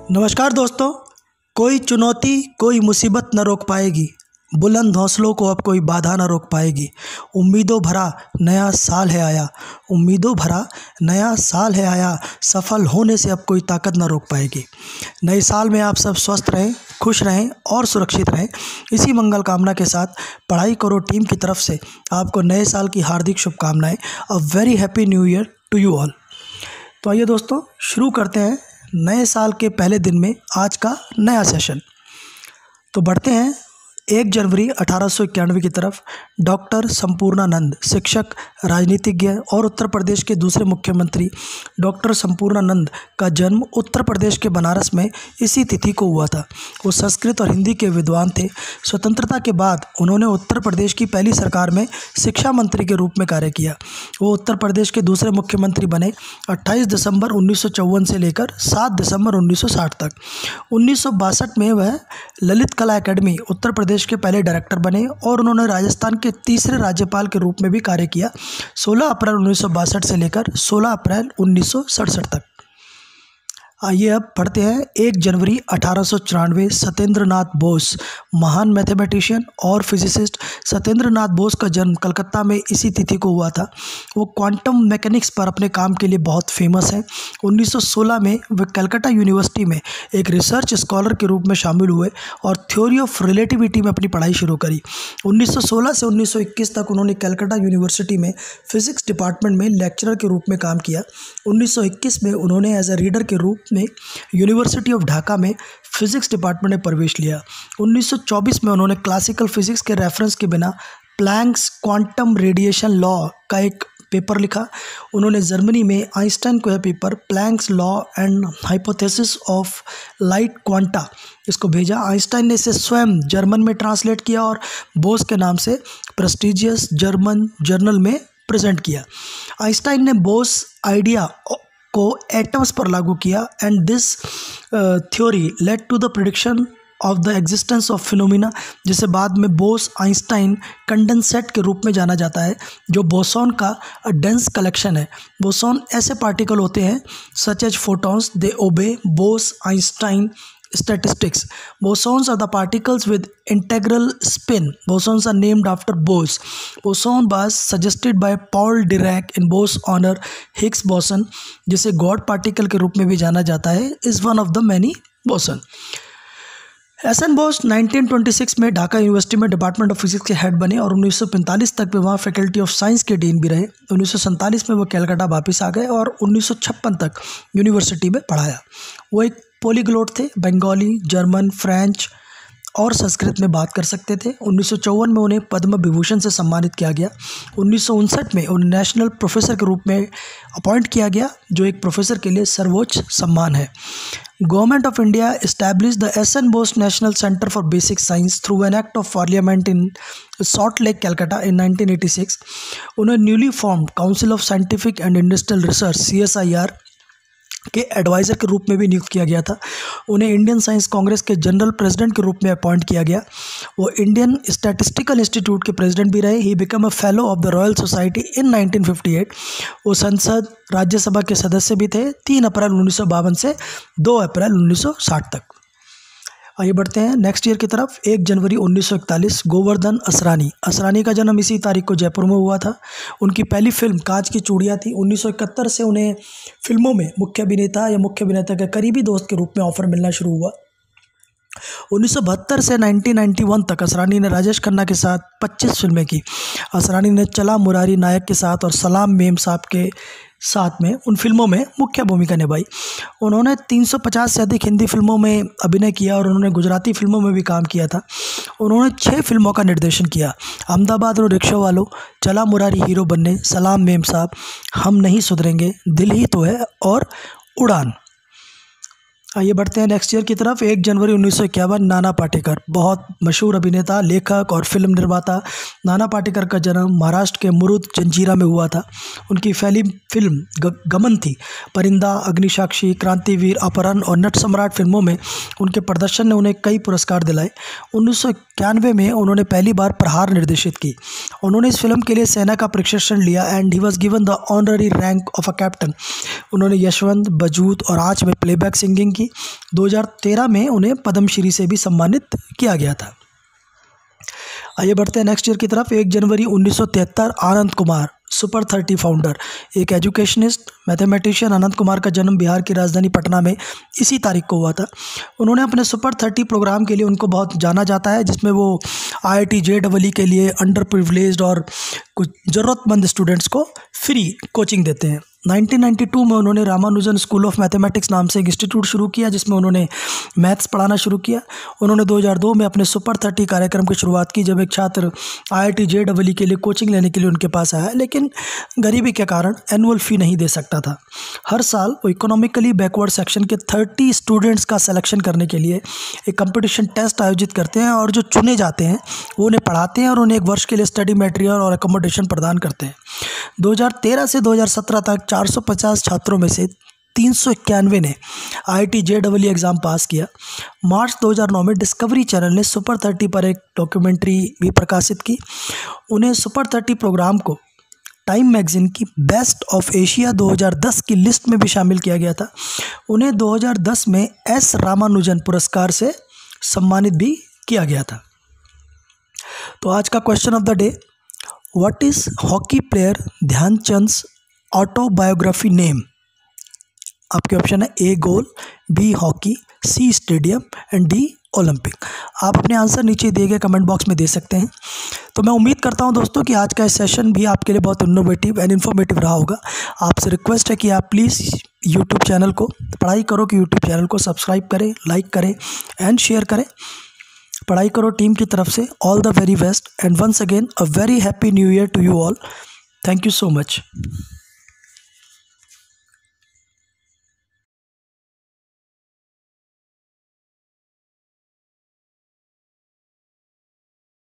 नमस्कार दोस्तों। कोई चुनौती कोई मुसीबत न रोक पाएगी, बुलंद हौसलों को अब कोई बाधा न रोक पाएगी। उम्मीदों भरा नया साल है आया, उम्मीदों भरा नया साल है आया, सफल होने से अब कोई ताकत न रोक पाएगी। नए साल में आप सब स्वस्थ रहें, खुश रहें और सुरक्षित रहें। इसी मंगल कामना के साथ पढ़ाई करो टीम की तरफ से आपको नए साल की हार्दिक शुभकामनाएं। A very happy new year to you all. तो आइए दोस्तों, शुरू करते हैं नए साल के पहले दिन में आज का नया सेशन। तो बढ़ते हैं 1 जनवरी 1891 की तरफ। डॉक्टर संपूर्णानंद, शिक्षक, राजनीतिज्ञ और उत्तर प्रदेश के दूसरे मुख्यमंत्री डॉक्टर संपूर्णानंद का जन्म उत्तर प्रदेश के बनारस में इसी तिथि को हुआ था। वो संस्कृत और हिंदी के विद्वान थे। स्वतंत्रता के बाद उन्होंने उत्तर प्रदेश की पहली सरकार में शिक्षा मंत्री के रूप में कार्य किया। वो उत्तर प्रदेश के दूसरे मुख्यमंत्री बने 28 दिसंबर 1954 से लेकर 7 दिसंबर 1960 तक। 1962 में वह ललित कला अकेडमी उत्तर प्रदेश के पहले डायरेक्टर बने और उन्होंने राजस्थान के तीसरे राज्यपाल के रूप में भी कार्य किया 16 अप्रैल 1962 से लेकर 16 अप्रैल 1967 तक। आइए अब पढ़ते हैं 1 जनवरी 1894। सत्येंद्र नाथ बोस, महान मैथमेटिशियन और फिजिसिस्ट। सत्येंद्र नाथ बोस का जन्म कलकत्ता में इसी तिथि को हुआ था। वो क्वांटम मैकेनिक्स पर अपने काम के लिए बहुत फेमस हैं। 1916 में वे कलकत्ता यूनिवर्सिटी में एक रिसर्च स्कॉलर के रूप में शामिल हुए और थ्योरी ऑफ रिलेटिविटी में अपनी पढ़ाई शुरू करी। 1916 से 1921 तक उन्होंने कलकत्ता यूनिवर्सिटी में फिजिक्स डिपार्टमेंट में लेक्चरर के रूप में काम किया। 1921 में उन्होंने एज ए रीडर के रूप में यूनिवर्सिटी ऑफ ढाका में फिजिक्स डिपार्टमेंट में प्रवेश लिया। 1924 में उन्होंने क्लासिकल फिजिक्स के रेफरेंस के बिना प्लैंक्स क्वांटम रेडिएशन लॉ का एक पेपर लिखा। उन्होंने जर्मनी में आइंस्टाइन को यह paper planks law and hypothesis of light quanta इसको भेजा। आइंस्टाइन ने इसे स्वयं जर्मन में ट्रांसलेट किया और बोस के नाम से प्रेस्टिजियस जर्मन जर्नल में प्रेजेंट किया। आइंस्टाइन ने बोस आइडिया को एटम्स पर लागू किया and this theory led to the prediction of the existence of phenomena, जिसे बाद में बोस आइंस्टाइन कंडेंसेट के रूप में जाना जाता है, जो बोसॉन का डेंस कलेक्शन है। बोसॉन ऐसे पार्टिकल होते हैं such as photons, they obey Bose Einstein statistics. Bosons are the particles with integral spin. Bosons are named after Bose. Boson was suggested by Paul Dirac in Bose honor. Higgs boson, जिसे God particle के रूप में भी जाना जाता है, is one of the many boson. SN. Bose 1926 में Dhaka university में डिपार्टमेंट ऑफ फिजिक्स के हेड बने और 1945 तक वे वहाँ फैकल्टी ऑफ साइंस के डीन भी रहे। 1947 में वो कलकत्ता वापस आ गए और 1956 तक यूनिवर्सिटी में पढ़ाया। वो एक पॉलीग्लोट थे, बंगाली, जर्मन, फ्रेंच और संस्कृत में बात कर सकते थे। 1954 में उन्हें पद्म विभूषण से सम्मानित किया गया। 1959 में उन्हें नेशनल प्रोफेसर के रूप में अपॉइंट किया गया, जो एक प्रोफेसर के लिए सर्वोच्च सम्मान है। Government of India establish the S N. Bose national centre for basic science through an act of parliament in Salt Lake Calcutta in 1986। उन्हें newly formed council of scientific and industrial research CSIR के एडवाइज़र के रूप में भी नियुक्त किया गया था। उन्हें इंडियन साइंस कांग्रेस के जनरल प्रेसिडेंट के रूप में अपॉइंट किया गया। वो इंडियन स्टैटिस्टिकल इंस्टीट्यूट के प्रेसिडेंट भी रहे। He become a fellow of the royal society in 1958। वो संसद राज्यसभा के सदस्य भी थे 3 अप्रैल 1952 से 2 अप्रैल 1960 तक। आइए बढ़ते हैं नेक्स्ट ईयर की तरफ। 1 जनवरी 1941। गोवर्धन असरानी। असरानी का जन्म इसी तारीख को जयपुर में हुआ था। उनकी पहली फिल्म कांच की चूड़ियाँ थी। 1971 से उन्हें फिल्मों में मुख्य अभिनेता या मुख्य अभिनेता के करीबी दोस्त के रूप में ऑफर मिलना शुरू हुआ। 1972 से 1991 तक असरानी ने राजेश खन्ना के साथ 25 फिल्में की। असरानी ने चला मुरारी नायक के साथ और सलाम मेम साहब के साथ में उन फिल्मों में मुख्य भूमिका निभाई। उन्होंने 350 से अधिक हिंदी फिल्मों में अभिनय किया और उन्होंने गुजराती फिल्मों में भी काम किया था। उन्होंने 6 फिल्मों का निर्देशन किया। अहमदाबाद और रिक्शा वालों, चला मुरारी हीरो बनने, सलाम मेम साहब, हम नहीं सुधरेंगे, दिल ही तो है और उड़ान। आइए बढ़ते हैं नेक्स्ट ईयर की तरफ। 1 जनवरी 1951 नाना पाटेकर, बहुत मशहूर अभिनेता, लेखक और फिल्म निर्माता नाना पाटेकर का जन्म महाराष्ट्र के मुरुड जंजीरा में हुआ था। उनकी पहली फिल्म गमन थी। परिंदा, अग्निसाक्षी, क्रांतिवीर, अपहरण और नट सम्राट फिल्मों में उनके प्रदर्शन ने उन्हें कई पुरस्कार दिलाए। 1991 में उन्होंने पहली बार प्रहार निर्देशित की। उन्होंने इस फिल्म के लिए सेना का प्रशिक्षण लिया and he was given the honorary rank of a captain. उन्होंने यशवंत, बजूत और आँच में प्लेबैक सिंगिंग की। 2013 में उन्हें पद्मश्री से भी सम्मानित किया गया था। आइए बढ़ते हैं नेक्स्ट ईयर की तरफ। 1 जनवरी 1973 आनंद कुमार, सुपर 30 फाउंडर, एक एजुकेशनिस्ट, मैथमेटिशियन। आनंद कुमार का जन्म बिहार की राजधानी पटना में इसी तारीख को हुआ था। उन्होंने अपने सुपर 30 प्रोग्राम के लिए उनको बहुत जाना जाता है, जिसमें वो IIT JEE के लिए अंडर प्रिविलेज्ड और कुछ ज़रूरतमंद स्टूडेंट्स को फ्री कोचिंग देते हैं। 1992 में उन्होंने रामानुजन स्कूल ऑफ मैथमेटिक्स नाम से एक इंस्टीट्यूट शुरू किया, जिसमें उन्होंने मैथ्स पढ़ाना शुरू किया। उन्होंने 2002 में अपने सुपर 30 कार्यक्रम की शुरुआत की, जब एक छात्र IIT JEE के लिए कोचिंग लेने के लिए उनके पास आया, लेकिन गरीबी के कारण एनुअल फ़ी नहीं दे सकता था। हर साल वो इकोनॉमिकली बैकवर्ड सेक्शन के 30 स्टूडेंट्स का सिलेक्शन करने के लिए एक कंपटीशन टेस्ट आयोजित करते हैं, और जो चुने जाते हैं वो उन्हें पढ़ाते हैं और उन्हें 1 वर्ष के लिए स्टडी मटेरियल और अकोमोडेशन प्रदान करते हैं। 2013 से 2017 तक 450 छात्रों में से 391 ने IIT JEE एग्ज़ाम पास किया। मार्च 2009 में डिस्कवरी चैनल ने सुपर 30 पर एक डॉक्यूमेंट्री भी प्रकाशित की। उन्हें सुपर 30 प्रोग्राम को टाइम मैगज़ीन की बेस्ट ऑफ एशिया 2010 की लिस्ट में भी शामिल किया गया था। उन्हें 2010 में S रामानुजन पुरस्कार से सम्मानित भी किया गया था। तो आज का question of the day, what is hockey player Dhyan Chand's autobiography name? आपके ऑप्शन है A goal, B hockey, C stadium and D Olympic. आप अपने आंसर नीचे दिए गए कमेंट बॉक्स में दे सकते हैं। तो मैं उम्मीद करता हूं दोस्तों कि आज का सेशन भी आपके लिए बहुत इनोवेटिव एंड इन्फॉर्मेटिव रहा होगा। आपसे रिक्वेस्ट है कि आप प्लीज़ यूट्यूब चैनल को, पढ़ाई करो कि यूट्यूब चैनल को सब्सक्राइब करें, लाइक करें एंड शेयर करें। पढ़ाई करो टीम की तरफ से all the very best and once again a very happy new year to you all. Thank you so much.